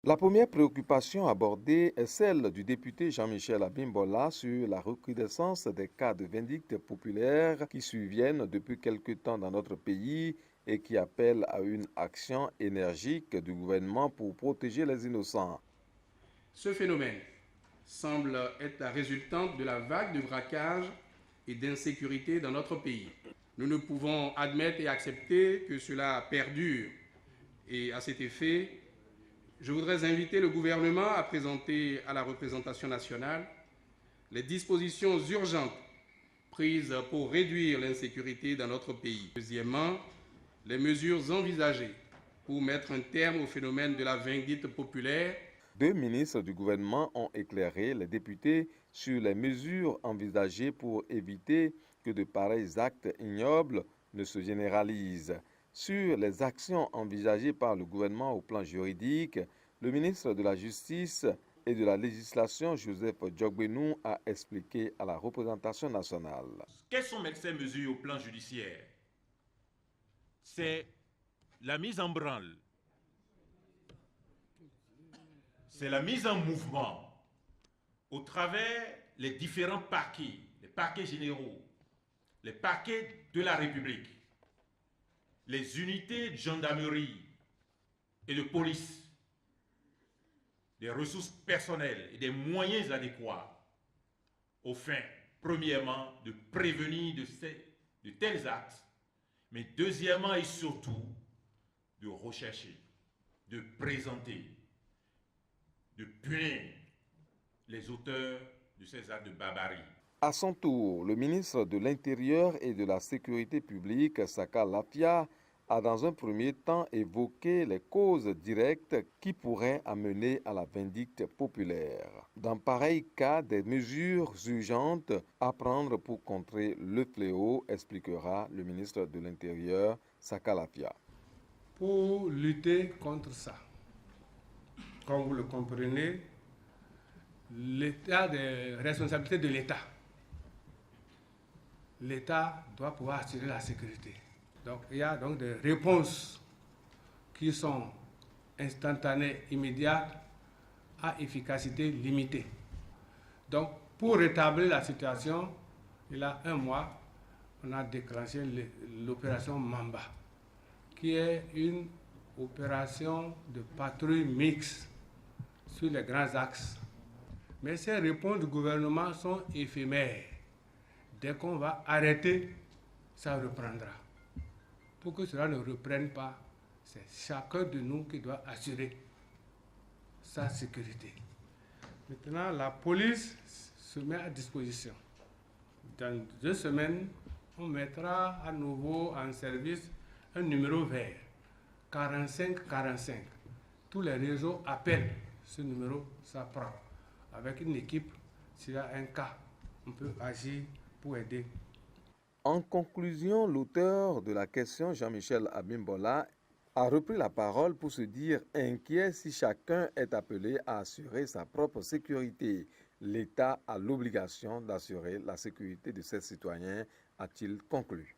La première préoccupation abordée est celle du député Jean-Michel Abimbola sur la recrudescence des cas de vindicte populaire qui surviennent depuis quelque temps dans notre pays et qui appellent à une action énergique du gouvernement pour protéger les innocents. Ce phénomène semble être la résultante de la vague de braquage et d'insécurité dans notre pays. Nous ne pouvons admettre et accepter que cela perdure. Et à cet effet, je voudrais inviter le gouvernement à présenter à la représentation nationale les dispositions urgentes prises pour réduire l'insécurité dans notre pays. Deuxièmement, les mesures envisagées pour mettre un terme au phénomène de la vindicte populaire. Deux ministres du gouvernement ont éclairé les députés sur les mesures envisagées pour éviter que de pareils actes ignobles ne se généralisent. Sur les actions envisagées par le gouvernement au plan juridique, le ministre de la Justice et de la Législation, Joseph Djogbenou, a expliqué à la représentation nationale. Quelles sont ces mesures au plan judiciaire? C'est la mise en branle, c'est la mise en mouvement au travers les différents parquets, les parquets généraux, les parquets de la République, les unités de gendarmerie et de police, des ressources personnelles et des moyens adéquats au fin, premièrement, de prévenir de tels actes, mais deuxièmement et surtout, de rechercher, de présenter, de punir les auteurs de ces actes de barbarie. À son tour, le ministre de l'Intérieur et de la Sécurité publique, Saka Lafia, a dans un premier temps évoqué les causes directes qui pourraient amener à la vindicte populaire. Dans pareil cas, des mesures urgentes à prendre pour contrer le fléau, expliquera le ministre de l'Intérieur, Saka Lafia. Pour lutter contre ça, comme vous le comprenez, l'état de responsabilité de l'État. L'État doit pouvoir assurer la sécurité. Donc il y a donc des réponses qui sont instantanées, immédiates, à efficacité limitée. Donc pour rétablir la situation, il y a un mois, on a déclenché l'opération Mamba, qui est une opération de patrouille mixte sur les grands axes. Mais ces réponses du gouvernement sont éphémères. Dès qu'on va arrêter, ça reprendra. Pour que cela ne reprenne pas, c'est chacun de nous qui doit assurer sa sécurité. Maintenant, la police se met à disposition. Dans 2 semaines, on mettra à nouveau en service un numéro vert, 4545. Tous les réseaux appellent ce numéro, ça prend. Avec une équipe, s'il y a un cas, on peut agir pour aider. En conclusion, l'auteur de la question, Jean-Michel Abimbola, a repris la parole pour se dire inquiet si chacun est appelé à assurer sa propre sécurité. L'État a l'obligation d'assurer la sécurité de ses citoyens, a-t-il conclu.